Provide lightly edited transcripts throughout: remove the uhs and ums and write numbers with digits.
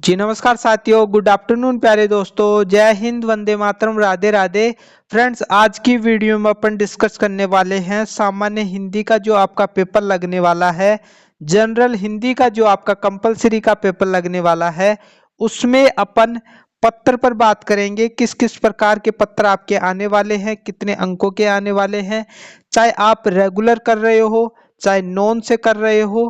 जी नमस्कार साथियों, good afternoon प्यारे दोस्तों। जय हिंद, वंदे मातरम, राधे राधे। फ्रेंड्स, आज की वीडियो में अपन डिस्कस करने वाले हैं सामान्य हिंदी का जो आपका पेपर लगने वाला है, जनरल हिंदी का जो आपका कंपलसरी का पेपर लगने वाला है, उसमें अपन पत्र पर बात करेंगे। किस किस प्रकार के पत्र आपके आने वाले हैं, कितने अंकों के आने वाले हैं। चाहे आप रेगुलर कर रहे हो, चाहे नॉन से कर रहे हो,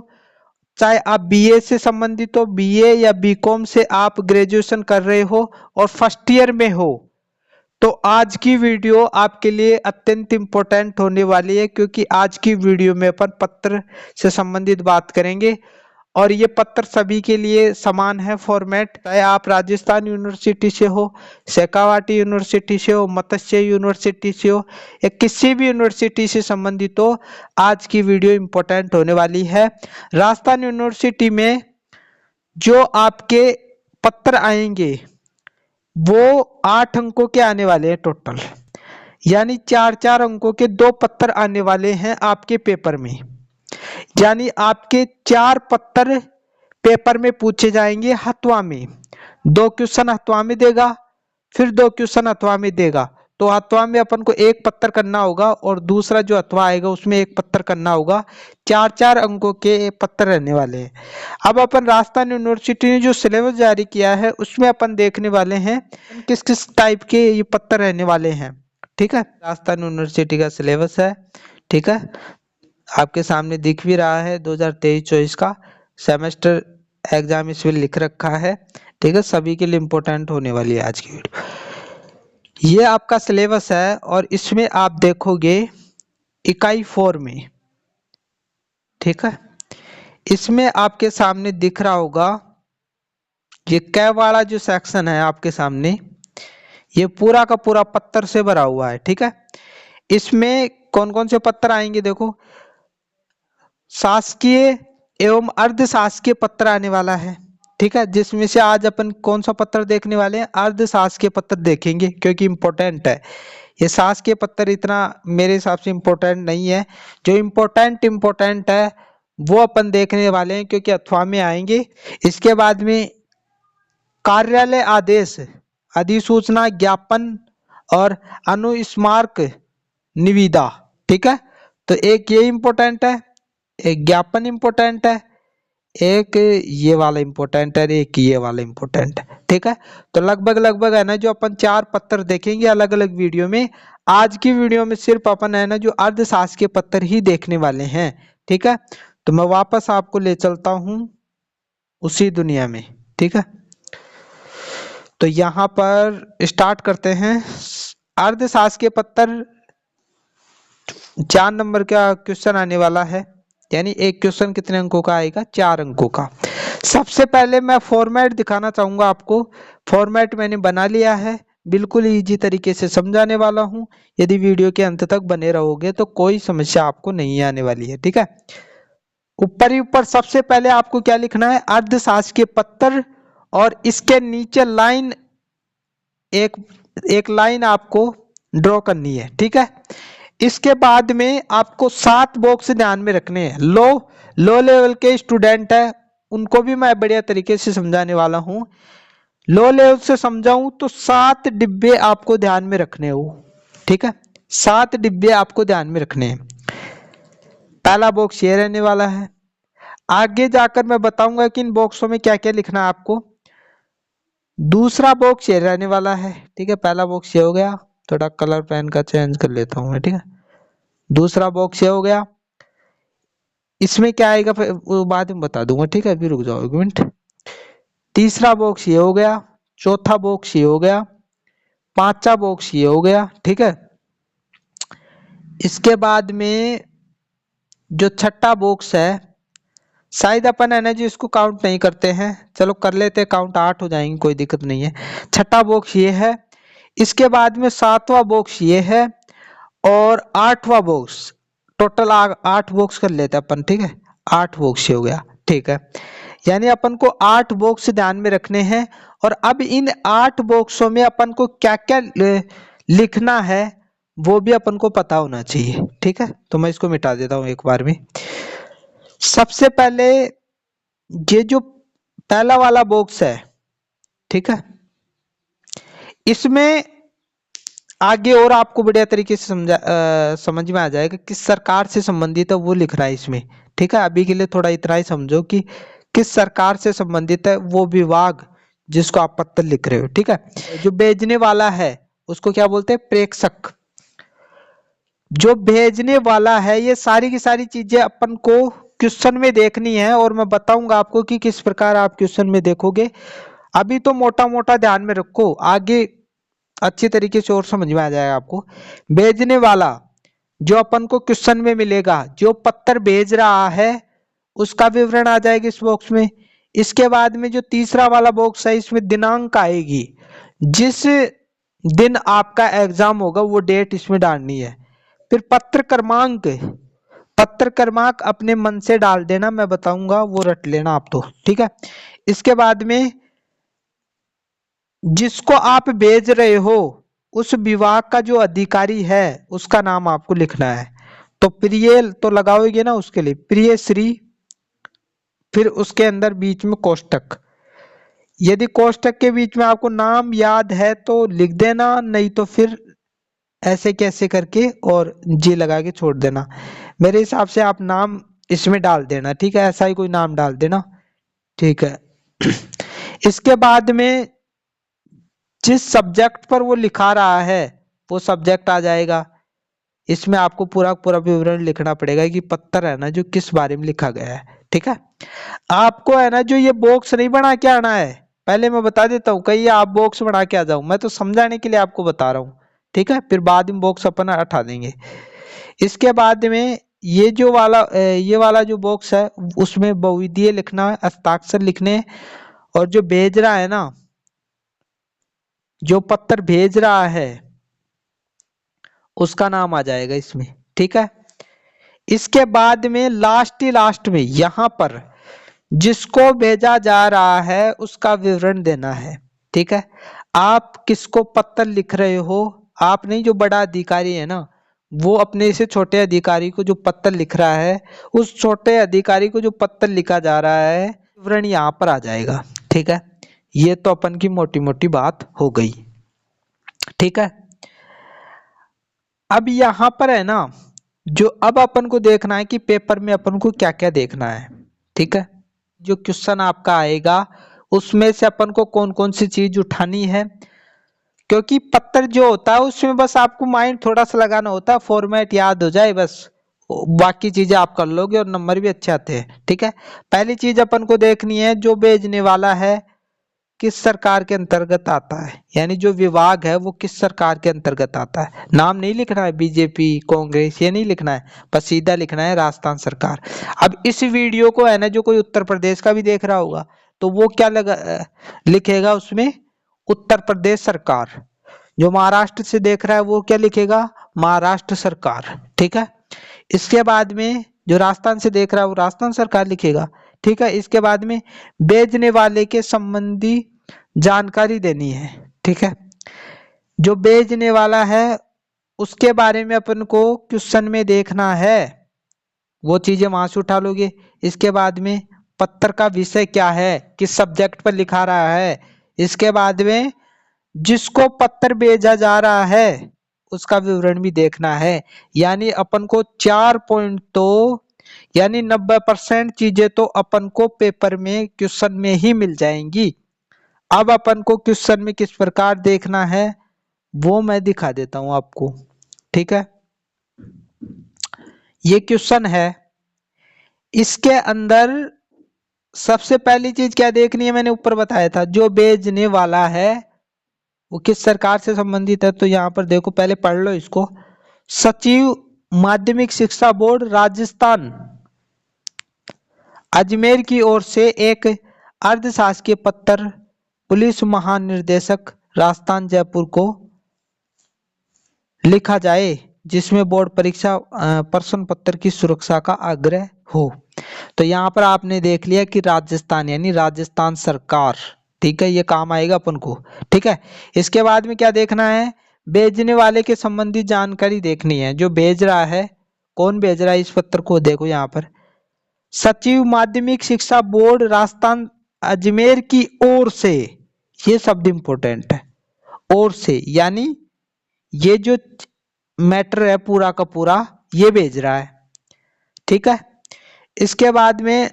चाहे आप बीए से संबंधित हो, बीए या बीकॉम से आप ग्रेजुएशन कर रहे हो और फर्स्ट ईयर में हो, तो आज की वीडियो आपके लिए अत्यंत इंपॉर्टेंट होने वाली है, क्योंकि आज की वीडियो में अपन पत्र से संबंधित बात करेंगे और ये पत्र सभी के लिए समान है फॉर्मेट। चाहे आप राजस्थान यूनिवर्सिटी से हो, शेखावाटी यूनिवर्सिटी से हो, मत्स्य यूनिवर्सिटी से हो या किसी भी यूनिवर्सिटी से संबंधित हो, आज की वीडियो इंपॉर्टेंट होने वाली है। राजस्थान यूनिवर्सिटी में जो आपके पत्र आएंगे वो 8 अंकों के आने वाले हैं टोटल, यानी 4-4 अंकों के 2 पत्र आने वाले हैं आपके पेपर में। यानी आपके 4 पत्र पेपर में पूछे जाएंगे हथवा में। 2 क्वेश्चन हथवा में देगा, फिर 2 क्वेश्चन हथवा में देगा, तो हथवा में अपन को एक पत्र करना होगा और दूसरा जो हथवा आएगा उसमें एक पत्र करना होगा। 4-4 अंकों के पत्र रहने वाले हैं। अब अपन राजस्थान यूनिवर्सिटी ने जो सिलेबस जारी किया है उसमें अपन देखने वाले हैं किस किस टाइप के ये पत्र रहने वाले हैं। ठीक है, राजस्थान यूनिवर्सिटी का सिलेबस है। ठीक है, आपके सामने दिख भी रहा है 2023-24 का सेमेस्टर एग्जाम इसमें लिख रखा है। ठीक है, सभी के लिए इंपॉर्टेंट होने वाली है आज की वीडियो। ये आपका सिलेबस है और इसमें आप देखोगे इकाई 4 में, ठीक है, इसमें आपके सामने दिख रहा होगा ये कै वाला जो सेक्शन है आपके सामने, ये पूरा का पूरा पत्र से भरा हुआ है। ठीक है, इसमें कौन कौन से पत्र आएंगे देखो, शासकीय एवं अर्ध शासकीय पत्र आने वाला है। ठीक है, जिसमें से आज अपन कौन सा पत्र देखने वाले हैं, अर्ध शासकीय पत्र देखेंगे, क्योंकि इंपॉर्टेंट है। ये शासकीय पत्र इतना मेरे हिसाब से इंपॉर्टेंट नहीं है। जो इंपॉर्टेंट है वो अपन देखने वाले हैं, क्योंकि अथवा में आएंगे। इसके बाद में कार्यालय आदेश, अधिसूचना, ज्ञापन और अनुस्मारक निविदा। ठीक है, तो एक ये इंपॉर्टेंट है, एक ज्ञापन इंपॉर्टेंट है, एक ये वाला इंपॉर्टेंट है, एक ये वाला इंपॉर्टेंट है। ठीक है, तो लगभग है ना जो अपन 4 पत्र देखेंगे अलग अलग वीडियो में। आज की वीडियो में सिर्फ अपन है ना जो अर्धशासकीय पत्र ही देखने वाले हैं। ठीक है, तो मैं वापस आपको ले चलता हूं उसी दुनिया में। ठीक है, तो यहां पर स्टार्ट करते हैं। अर्धशासकीय पत्र 4 नंबर का क्वेश्चन आने वाला है, यानी एक क्वेश्चन कितने अंकों का आएगा, 4 अंकों का। सबसे पहले मैं फॉर्मेट दिखाना चाहूंगा आपको। फॉर्मेट मैंने बना लिया है, बिल्कुल इजी तरीके से समझाने वाला हूं। यदि वीडियो के अंत तक बने रहोगे तो कोई समस्या आपको नहीं आने वाली है। ठीक है, ऊपर ही ऊपर सबसे पहले आपको क्या लिखना है, अर्धशासकीय पत्र, और इसके नीचे लाइन एक लाइन आपको ड्रॉ करनी है। ठीक है, इसके बाद में आपको 7 बॉक्स ध्यान में रखने हैं। लो लेवल के स्टूडेंट है उनको भी मैं बढ़िया तरीके से समझाने वाला हूं। लो लेवल से समझाऊं तो 7 डिब्बे आपको ध्यान में रखने हो। ठीक है, 7 डिब्बे आपको ध्यान में रखने हैं। पहला बॉक्स ये रहने वाला है। आगे जाकर मैं बताऊंगा कि इन बॉक्सों में क्या क्या लिखना है आपको। दूसरा बॉक्स ये रहने वाला है। ठीक है, पहला बॉक्स ये हो गया, थोड़ा कलर पेन का चेंज कर लेता हूं मैं। ठीक है, दूसरा बॉक्स ये हो गया। इसमें क्या आएगा फिर वो बाद में बता दूंगा। ठीक है, अभी रुक जाओ एक मिनट। तीसरा बॉक्स ये हो गया, चौथा बॉक्स ये हो गया, पांचवा बॉक्स ये हो गया। ठीक है, इसके बाद में जो छठा बॉक्स है, शायद अपन है ना जी इसको काउंट नहीं करते हैं, चलो कर लेते हैं काउंट, 8 हो जाएंगे, कोई दिक्कत नहीं है। छठा बॉक्स ये है। इसके बाद में 7वां बॉक्स ये है और 8वां बॉक्स, टोटल 8 बॉक्स कर लेते हैं अपन। ठीक है, 8 बॉक्स हो गया। ठीक है, यानी अपन को 8 बॉक्स ध्यान में रखने हैं। और अब इन 8 बॉक्सों में अपन को क्या क्या लिखना है वो भी अपन को पता होना चाहिए। ठीक है, तो मैं इसको मिटा देता हूं एक बार में। सबसे पहले ये जो पहला वाला बॉक्स है ठीक है। इसमें आगे और आपको बढ़िया तरीके से समझ में आ जाएगा किस सरकार से संबंधित है वो लिख रहा है इसमें। ठीक है, अभी के लिए थोड़ा इतना ही समझो कि किस सरकार से संबंधित है वो विभाग जिसको आप पत्र लिख रहे हो। ठीक है, जो भेजने वाला है उसको क्या बोलते हैं, प्रेषक। जो भेजने वाला है, ये सारी की सारी चीजें अपन को क्वेश्चन में देखनी है और मैं बताऊंगा आपको कि किस प्रकार आप क्वेश्चन में देखोगे। अभी तो मोटा मोटा ध्यान में रखो, आगे अच्छी तरीके से और समझ में आ जाएगा आपको। भेजने वाला जो अपन को क्वेश्चन में मिलेगा, जो पत्र भेज रहा है उसका विवरण आ जाएगा इस बॉक्स में। इसके बाद में जो तीसरा वाला बॉक्स है इसमें दिनांक आएगी, जिस दिन आपका एग्जाम होगा वो डेट इसमें डालनी है। फिर पत्र क्रमांक, पत्र क्रमांक अपने मन से डाल देना, मैं बताऊंगा वो रट लेना आप तो। ठीक है, इसके बाद में जिसको आप भेज रहे हो उस विभाग का जो अधिकारी है उसका नाम आपको लिखना है। तो प्रिय तो लगाओगे ना, उसके लिए प्रिय श्री, फिर उसके अंदर बीच में कोष्टक। यदि कोष्टक के बीच में आपको नाम याद है तो लिख देना, नहीं तो फिर ऐसे कैसे करके और जी लगा के छोड़ देना। मेरे हिसाब से आप नाम इसमें डाल देना। ठीक है, ऐसा ही कोई नाम डाल देना। ठीक है, इसके बाद में जिस सब्जेक्ट पर वो लिखा रहा है वो सब्जेक्ट आ जाएगा। इसमें आपको पूरा पूरा विवरण लिखना पड़ेगा कि पत्र है ना जो किस बारे में लिखा गया है। ठीक है, आपको है ना जो ये बॉक्स नहीं बना के आना है, पहले मैं बता देता हूँ, कहीं आप बॉक्स बना के आ जाओ, मैं तो समझाने के लिए आपको बता रहा हूँ। ठीक है, फिर बाद में बॉक्स अपन हटा देंगे। इसके बाद में ये वाला जो बॉक्स है उसमें बहुविधीय लिखना है, हस्ताक्षर लिखने हैं, और जो भेज रहा है ना, जो पत्र भेज रहा है उसका नाम आ जाएगा इसमें। ठीक है, इसके बाद में लास्ट में यहां पर जिसको भेजा जा रहा है उसका विवरण देना है। ठीक है, आप किसको पत्र लिख रहे हो, आप नहीं, जो बड़ा अधिकारी है ना वो अपने से छोटे अधिकारी को जो पत्र लिख रहा है, उस छोटे अधिकारी को जो पत्र लिखा जा रहा है विवरण यहाँ पर आ जाएगा। ठीक है, ये तो अपन की मोटी मोटी बात हो गई। ठीक है, अब यहाँ पर है ना जो अब अपन को देखना है कि पेपर में अपन को क्या क्या देखना है। ठीक है, जो क्वेश्चन आपका आएगा उसमें से अपन को कौन कौन सी चीज उठानी है, क्योंकि पत्र जो होता है उसमें बस आपको माइंड थोड़ा सा लगाना होता है, फॉर्मेट याद हो जाए बस, बाकी चीजें आप कर लोगे और नंबर भी अच्छे आते हैं। ठीक है, पहली चीज अपन को देखनी है जो भेजने वाला है किस सरकार के अंतर्गत आता है, यानी जो विभाग है वो किस सरकार के अंतर्गत आता है। नाम नहीं लिखना है बीजेपी कांग्रेस, ये नहीं लिखना है, बस सीधा लिखना है राजस्थान सरकार। अब इस वीडियो को है ना जो कोई उत्तर प्रदेश का भी देख रहा होगा तो वो क्या लिखेगा उसमें, उत्तर प्रदेश सरकार। जो महाराष्ट्र से देख रहा है वो क्या लिखेगा, महाराष्ट्र सरकार। ठीक है, इसके बाद में जो राजस्थान से देख रहा है वो राजस्थान सरकार लिखेगा। ठीक है, इसके बाद में भेजने वाले के संबंधी जानकारी देनी है। ठीक है, जो भेजने वाला है उसके बारे में अपन को क्वेश्चन में देखना है, वो चीजें वहां से उठा लोगे। इसके बाद में पत्र का विषय क्या है, किस सब्जेक्ट पर लिखा रहा है। इसके बाद में जिसको पत्र भेजा जा रहा है उसका विवरण भी देखना है। यानी अपन को 4 पॉइंट तो यानी 90% चीजें तो अपन को पेपर में क्वेश्चन में ही मिल जाएंगी। अब अपन को क्वेश्चन में किस प्रकार देखना है वो मैं दिखा देता हूं आपको। ठीक है, ये क्वेश्चन है, इसके अंदर सबसे पहली चीज क्या देखनी है, मैंने ऊपर बताया था, जो भेजने वाला है वो किस सरकार से संबंधित है। तो यहाँ पर देखो, पहले पढ़ लो इसको। सचिव माध्यमिक शिक्षा बोर्ड राजस्थान अजमेर की ओर से एक अर्धशासकीय पत्र पुलिस महानिर्देशक राजस्थान जयपुर को लिखा जाए जिसमें बोर्ड परीक्षा प्रश्न पत्र की सुरक्षा का आग्रह हो। तो यहाँ पर आपने देख लिया कि राजस्थान यानी राजस्थान सरकार। ठीक है, ये काम आएगा अपन को। ठीक है, इसके बाद में क्या देखना है, भेजने वाले के संबंधी जानकारी देखनी है। जो भेज रहा है, कौन भेज रहा है इस पत्र को, देखो यहाँ पर सचिव माध्यमिक शिक्षा बोर्ड राजस्थान अजमेर की ओर से, ये शब्द इंपॉर्टेंट है। और से यानी ये जो मैटर है पूरा का पूरा ये भेज रहा है, ठीक है। इसके बाद में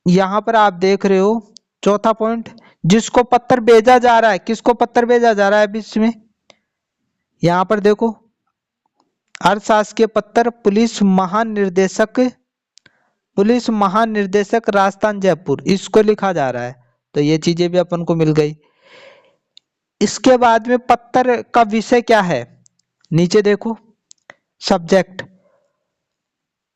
यहां पर आप देख रहे हो चौथा पॉइंट, जिसको पत्र भेजा जा रहा है, किसको पत्र भेजा जा रहा है बीच में, यहां पर देखो अर्थशास्त्रीय पत्र पुलिस महानिर्देशक राजस्थान जयपुर, इसको लिखा जा रहा है। तो ये चीजें भी अपन को मिल गई। इसके बाद में पत्र का विषय क्या है, नीचे देखो सब्जेक्ट,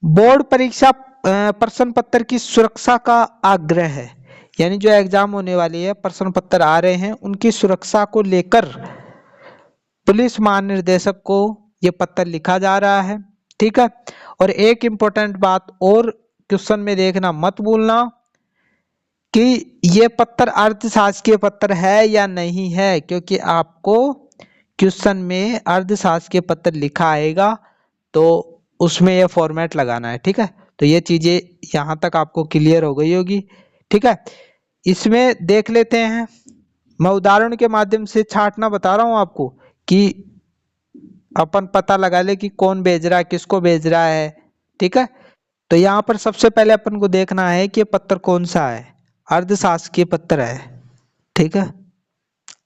बोर्ड परीक्षा प्रश्न पत्र की सुरक्षा का आग्रह है, यानी जो एग्जाम होने वाली है, प्रश्न पत्र आ रहे हैं, उनकी सुरक्षा को लेकर पुलिस महानिर्देशक को ये पत्र लिखा जा रहा है, ठीक है। और एक इंपॉर्टेंट बात और क्वेश्चन में देखना मत भूलना कि ये पत्र अर्थशास्त्रीय पत्र है या नहीं है, क्योंकि आपको क्वेश्चन में अर्थशास्त्रीय पत्र लिखा आएगा तो उसमें ये फॉर्मेट लगाना है, ठीक है। तो ये चीजें यहां तक आपको क्लियर हो गई होगी, ठीक है। इसमें देख लेते हैं, मैं उदाहरण के माध्यम से छांटना बता रहा हूं आपको कि अपन पता लगा ले कि कौन भेज रहा है, किसको भेज रहा है, ठीक है। तो यहाँ पर सबसे पहले अपन को देखना है कि पत्र कौन सा है, अर्थशास्त्रीय पत्र है, ठीक है,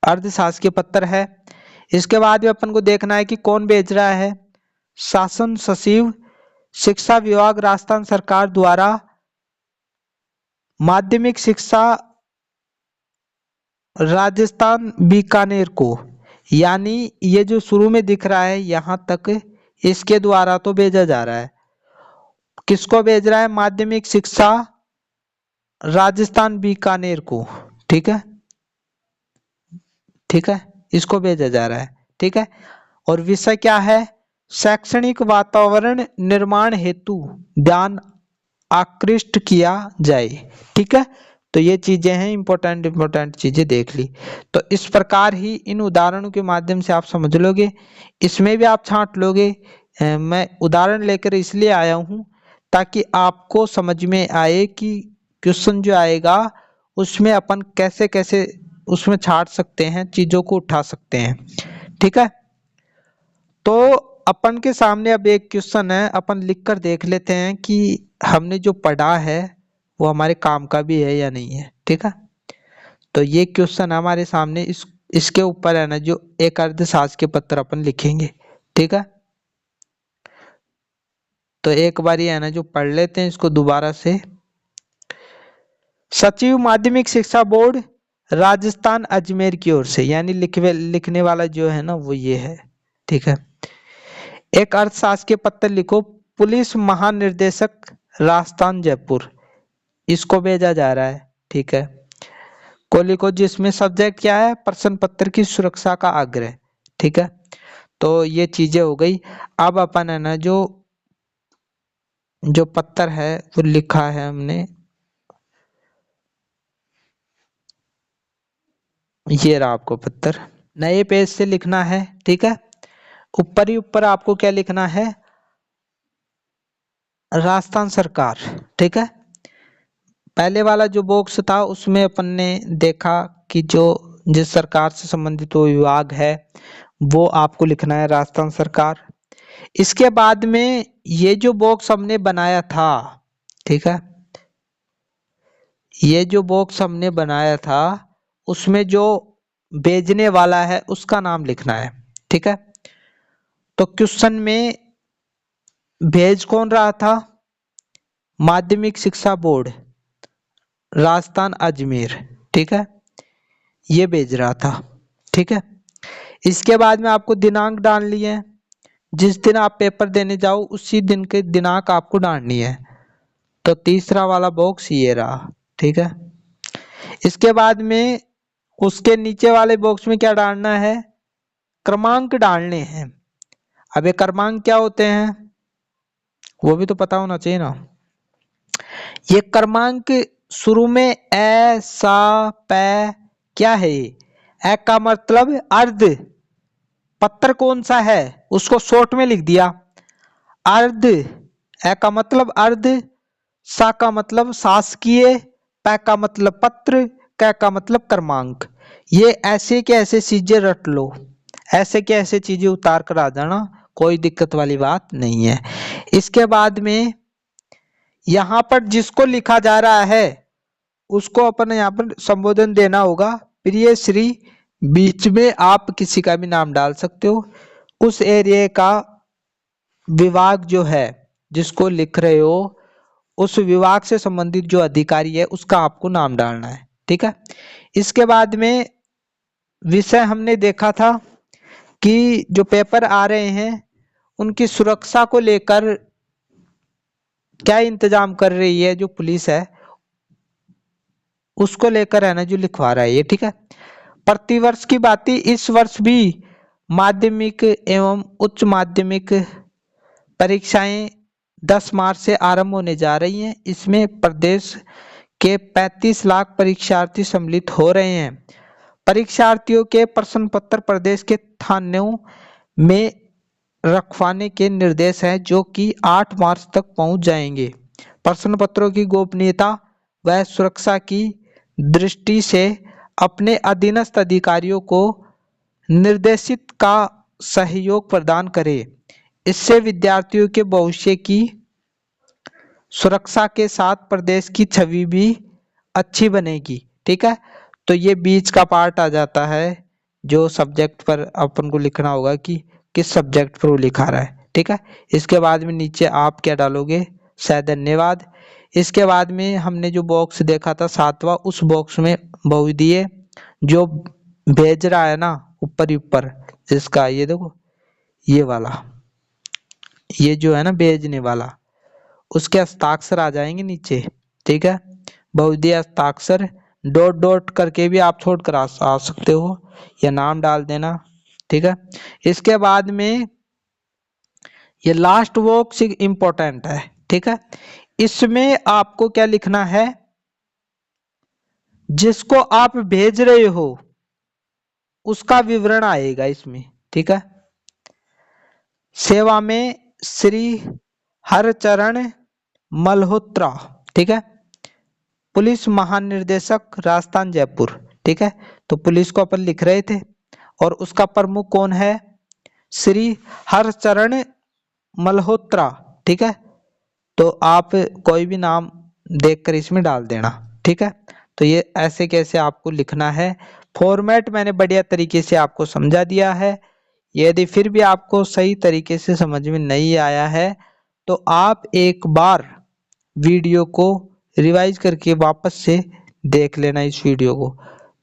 अर्थशास्त्रीय पत्र है। इसके बाद भी अपन को देखना है कि कौन भेज रहा है, शासन सचिव शिक्षा विभाग राजस्थान सरकार द्वारा माध्यमिक शिक्षा राजस्थान बीकानेर को, यानी ये जो शुरू में दिख रहा है यहां तक, इसके द्वारा तो भेजा जा रहा है। किसको भेज रहा है, माध्यमिक शिक्षा राजस्थान बीकानेर को, ठीक है, ठीक है, इसको भेजा जा रहा है, ठीक है। और विषय क्या है, शैक्षणिक वातावरण निर्माण हेतु ध्यान आकृष्ट किया जाए, ठीक है। तो ये चीजें हैं इंपॉर्टेंट चीजें देख ली। तो इस प्रकार ही इन उदाहरणों के माध्यम से आप समझ लोगे, इसमें भी आप छांट लोगे। मैं उदाहरण लेकर इसलिए आया हूं ताकि आपको समझ में आए कि क्वेश्चन जो आएगा उसमें अपन कैसे कैसे उसमें छाट सकते हैं, चीजों को उठा सकते हैं, ठीक है। तो अपन के सामने अब एक क्वेश्चन है, अपन लिखकर देख लेते हैं कि हमने जो पढ़ा है वो हमारे काम का भी है या नहीं है, ठीक है। तो ये क्वेश्चन हमारे सामने, इसके ऊपर है ना जो एक अर्थशास्त्र के पत्र अपन लिखेंगे, ठीक है। तो एक बार है ना जो पढ़ लेते हैं इसको दोबारा से। सचिव माध्यमिक शिक्षा बोर्ड राजस्थान अजमेर की ओर से, यानी लिखने वाला जो है ना वो ये है, ठीक है। एक अर्थशास्त्र के पत्र लिखो, पुलिस महानिर्देशक राजस्थान जयपुर, इसको भेजा जा रहा है, ठीक है। को लिखो जिसमें सब्जेक्ट क्या है, प्रश्न पत्र की सुरक्षा का आग्रह, ठीक है। तो ये चीजें हो गई। अब अपन है ना जो पत्र है वो लिखा है हमने, ये रहा आपको पत्र, नए पेज से लिखना है, ठीक है। ऊपर ही ऊपर आपको क्या लिखना है, राजस्थान सरकार, ठीक है। पहले वाला जो बॉक्स था उसमें अपन ने देखा कि जो जिस सरकार से संबंधित वो विभाग है वो आपको लिखना है राजस्थान सरकार। इसके बाद में ये जो बॉक्स हमने बनाया था, ठीक है, ये जो बॉक्स हमने बनाया था उसमें जो भेजने वाला है उसका नाम लिखना है, ठीक है। तो क्वेश्चन में भेज कौन रहा था, माध्यमिक शिक्षा बोर्ड राजस्थान अजमेर, ठीक है, ये भेज रहा था, ठीक है। इसके बाद में आपको दिनांक डालनी है, जिस दिन आप पेपर देने जाओ उसी दिन के दिनांक आपको डालनी है। तो तीसरा वाला बॉक्स ये रहा, ठीक है। इसके बाद में उसके नीचे वाले बॉक्स में क्या डालना है, क्रमांक डालने हैं। अब ये क्रमांक क्या होते हैं वो भी तो पता होना चाहिए ना। ये क्रमांक शुरू में ए सा पे क्या है, ये ए का मतलब अर्ध, पत्र कौन सा है उसको शॉर्ट में लिख दिया, अर्ध, ए का मतलब अर्ध, सा का मतलब शासकीय, पै का मतलब पत्र, क का मतलब क्रमांक। ये ऐसे के ऐसे चीजें रट लो, ऐसे के ऐसे चीजें उतार कर आ जाना, कोई दिक्कत वाली बात नहीं है। इसके बाद में यहाँ पर जिसको लिखा जा रहा है उसको अपन यहाँ पर संबोधन देना होगा। प्रिय श्री, बीच में आप किसी का भी नाम डाल सकते हो। उस एरिया का विभाग जो है जिसको लिख रहे हो, उस विभाग से संबंधित जो अधिकारी है उसका आपको नाम डालना है, ठीक है। इसके बाद में विषय हमने देखा था कि जो पेपर आ रहे हैं उनकी सुरक्षा को लेकर क्या इंतजाम कर रही है जो पुलिस है, उसको लेकर है ना जो लिखवा रहा है ये, ठीक है। प्रतिवर्ष की बात, इस वर्ष भी माध्यमिक एवं उच्च माध्यमिक परीक्षाएं 10 मार्च से आरंभ होने जा रही हैं। इसमें प्रदेश के 35 लाख परीक्षार्थी सम्मिलित हो रहे हैं। परीक्षार्थियों के प्रश्न पत्र प्रदेश के थानों में रखवाने के निर्देश हैं जो कि 8 मार्च तक पहुंच जाएंगे। प्रश्न पत्रों की गोपनीयता व सुरक्षा की दृष्टि से अपने अधीनस्थ अधिकारियों को निर्देशित का सहयोग प्रदान करें। इससे विद्यार्थियों के भविष्य की सुरक्षा के साथ प्रदेश की छवि भी अच्छी बनेगी, ठीक है। तो ये बीच का पार्ट आ जाता है जो सब्जेक्ट पर अपन को लिखना होगा कि किस सब्जेक्ट पर वो लिखा रहा है, ठीक है। इसके बाद में नीचे आप क्या डालोगे, शायद धन्यवाद। इसके बाद में हमने जो बॉक्स देखा था 7वां, उस बॉक्स में बहुविधीय जो भेज रहा है ना ऊपर ही ऊपर, जिसका ये देखो ये वाला, ये जो है ना भेजने वाला, उसके हस्ताक्षर आ जाएंगे नीचे, ठीक है। बहुविधीय हस्ताक्षर डॉट डॉट करके भी आप छोड़ कर आ सकते हो या नाम डाल देना, ठीक है। इसके बाद में ये लास्ट बॉक्स इंपॉर्टेंट है, ठीक है। इसमें आपको क्या लिखना है, जिसको आप भेज रहे हो उसका विवरण आएगा इसमें, ठीक है। सेवा में श्री हरचरण मल्होत्रा, ठीक है, पुलिस महानिर्देशक राजस्थान जयपुर, ठीक है। तो पुलिस को अपन लिख रहे थे और उसका प्रमुख कौन है, श्री हरचरण मल्होत्रा, ठीक है। तो आप कोई भी नाम देखकर इसमें डाल देना, ठीक है। तो ये ऐसे कैसे आपको लिखना है, फॉर्मेट मैंने बढ़िया तरीके से आपको समझा दिया है। यदि फिर भी आपको सही तरीके से समझ में नहीं आया है तो आप एक बार वीडियो को रिवाइज करके वापस से देख लेना इस वीडियो को,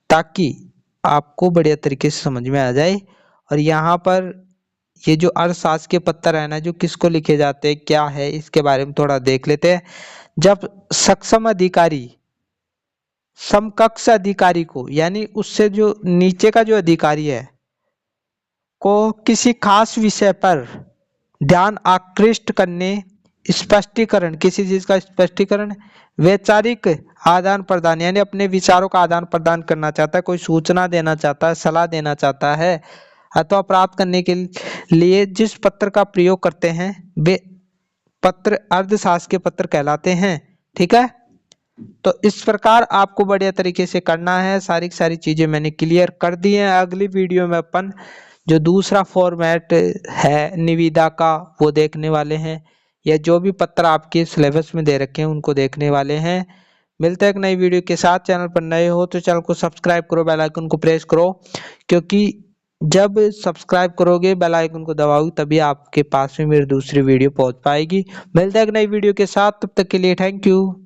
ताकि आपको बढ़िया तरीके से समझ में आ जाए। और यहाँ पर ये जो अर्थशास्त्र के पत्र है ना जो किसको लिखे जाते हैं क्या है, इसके बारे में थोड़ा देख लेते हैं। जब सक्षम अधिकारी समकक्ष अधिकारी को, यानी उससे जो नीचे का जो अधिकारी है को किसी खास विषय पर ध्यान आकृष्ट करने, स्पष्टीकरण, किसी चीज का स्पष्टीकरण, वैचारिक आदान प्रदान यानी अपने विचारों का आदान प्रदान करना चाहता है, कोई सूचना देना चाहता है, सलाह देना चाहता है अथवा प्राप्त करने के लिए जिस पत्र का प्रयोग करते हैं वे पत्र अर्थशास्त्र के पत्र कहलाते हैं, ठीक है। तो इस प्रकार आपको बढ़िया तरीके से करना है। सारी सारी चीजें मैंने क्लियर कर दी हैं। अगली वीडियो में अपन जो दूसरा फॉर्मेट है निविदा का वो देखने वाले हैं, या जो भी पत्र आपके सिलेबस में दे रखे हैं उनको देखने वाले हैं। मिलते हैं एक नई वीडियो के साथ। चैनल पर नए हो तो चैनल को सब्सक्राइब करो, बेल आइकन को प्रेस करो, क्योंकि जब सब्सक्राइब करोगे बेल आइकन को दबाओगे तभी आपके पास में मेरी दूसरी वीडियो पहुंच पाएगी। मिलते हैं एक नई वीडियो के साथ, तब तक के लिए थैंक यू।